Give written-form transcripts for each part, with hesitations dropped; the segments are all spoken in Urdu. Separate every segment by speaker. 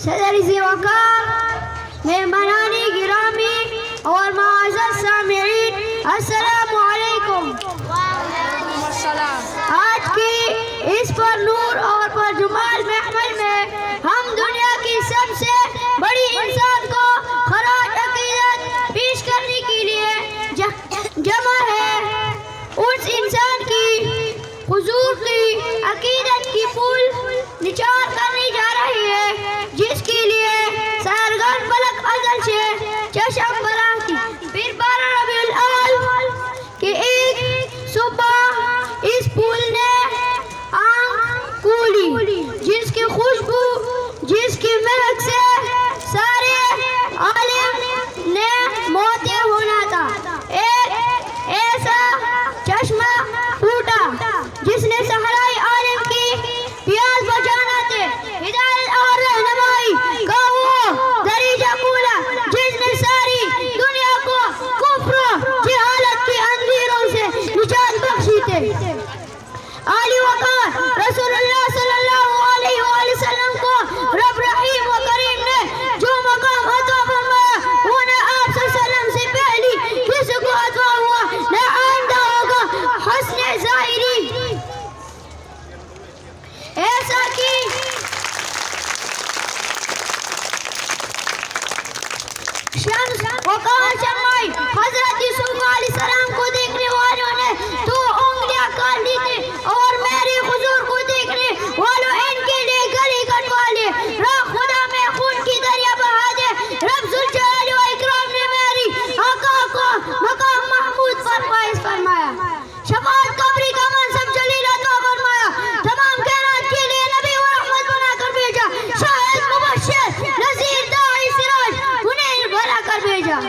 Speaker 1: صدر وقار مہمانان گرامی اور معزز سامعین، السلام علیکم۔ آج کی اس پر نور اور پر جمال محفل میں ہم دنیا کی سب سے بڑی انسان کو خراج عقیدت پیش کرنے کے لیے جمع ہے۔ اس انسان کی حضور کی عقیدت کی پھول نچار کرنی جا رہی ہے، جس کے لیے سحرگاہ فلک ازل سے چشم بنا تھی۔ پھر 12 ربیع الاول کی ایک صبح اس پھول نے آنکھ کھولی، جس کی خوشبو، جس کی مہک سے سارے عالم نے موتی ہونا تھا۔ ایک ایسا چشمہ پھوٹا جس نے صحرائی عالم کی پیاس بجھانا تھے، ہدایت اور رہنمائی کا وہ دریچہ کھولا جس نے ساری دنیا کو کفر و جہالت کے اندھیروں سے نجات بخشی تھے۔ عالی وقار رسول اللہ صلی اللہ علیہ وآلہ وسلم کو رب رحیم و کریم نے جو مقام عطا فرمایا، وہ نہ آپ صلی اللہ علیہ وسلم سے پہلی کسی کو عطا ہوا، نہ آئندہ ہوگا۔ حسن ظاہری ایسا کی شمس وقار شمائی حضرت یوسف علیہ السلام کو دیکھنے والوں نے تو انگلیاں کاٹ لی تھی، اور میرے حضور کو دیکھنے والوں ان کے لیے گلی کٹوا لے۔ رب خدا میں خون کی دریا بہا دے۔ رب ذوالجلال و اکرام نے میری آقا کو مقام محمود پر فائز فرمایا، شفاعت قبری کا منصب جلیل عطا فرمایا، تمام کائنات کے لیے نبی و رحمت بنا کر بھیجا، شاہد مبشر نذیر داعی سراج منیر بنا کر بھیجا۔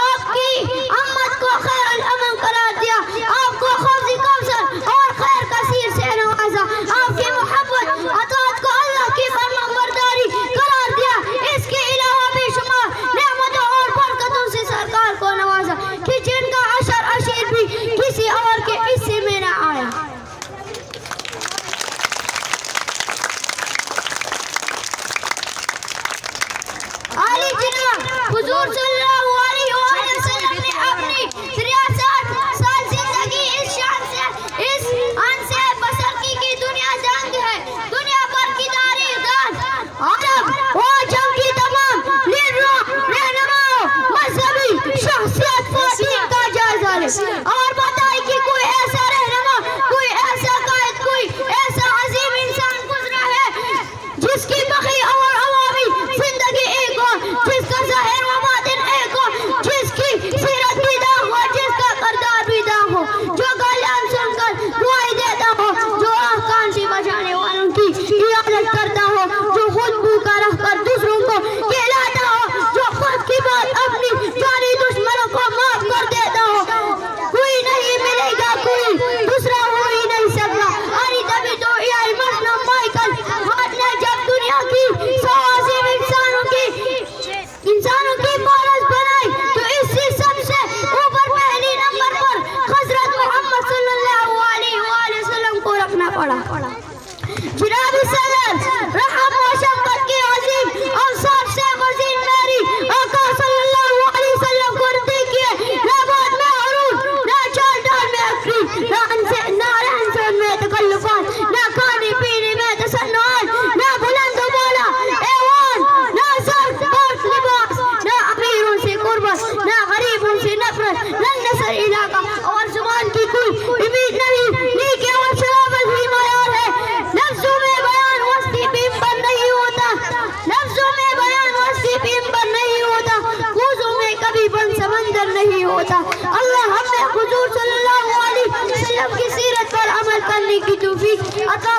Speaker 1: آپ کی امت کو خیر الامم قرار دیا، آپ کو حوض کوثر اور خیر کثیر سے نوازا، آپ کی محبت اطاعت کو اللہ کی فرمان برداری قرار دیا، اس کے علاوہ بے شمار نعمتوں اور برکتوں سے سرکار کو نوازا کہ جن کا عشر عشیر بھی کسی اور کے حصے میں نہ آیا۔ عالی جناب حضور صلی اللہ علیہ وآلہ وسلم نے اپنی 63 سال زندگی اس شان سے، اس ان سے بسر کی کہ دنیا جنگ ہے، دنیا پر کی تاریخ دان عرب و عجم کی تمام لیڈروں، رہنماؤں، مذہبی شخصیت فوٹین کا جائزہ لے اور بتائے کہ کوئی ایسا رہنما، کوئی ایسا قائد، کوئی ایسا عظیم انسان گزرا ہے جس کی بقی اور عوامی زندگی ایک ہو، جس کا ظاہر و باطن ایک ہو، جس کی سیرت بھی داغ ہو، جس کا کردار بھی داغ ہو، جو کلام سن کر دعائیں دیتا ہو، جو کان سے بجانے والوں کی عیادت کرتا ہو، جو خود بھوکا رہ کر دوسروں کو کھلاتا ہو، جو خود کی بات اپنی جانی دشمنوں کو معاف کر دیتا ہو۔ کوئی نہیں ملے گا، کوئی دوسرا ہو ہی نہیں سکتا۔ اری تبھی تو یہ مظلوم مائیکل ہارٹ نے جب دنیا کی 100 عظیم انسانوں کی فہرست بنائی تو اس سے سب سے اوپر پہلی نمبر پر حضرت محمد صلی اللہ علیہ وآلہ وسلم کو رکھنا پڑا۔ جناب صدر رحم و شفقت کے عظیم اوصاف سے مزید میری آقا صلی اللہ علیہ وسلم کو دیکھیے، نہ بات میں غرور، نہ چال ڈال میں اکری، نہ رہن سہن میں تکلفات، نہ کھانے پینے میں تصنعات، نہ بلند و بالا ایوان، نہ سر پاک لباس، نہ امیروں سے قربت، نہ غریبوں سے نفرت، رنگ نسل علاقہ اور زبان کی کوئی امید نہیں، نیکی اور شرافت ہی معیار ہے۔ لفظوں میں بیان وسطی بیم پر نہیں ہوتا، لفظوں میں بیان وسطی بیم پر نہیں ہوتا، کوزوں میں کبھی بند سمندر نہیں ہوتا۔ اللہ ہمیں حضور صلی اللہ علیہ وسلم کی سیرت پر عمل کرنے کی توفیق عطا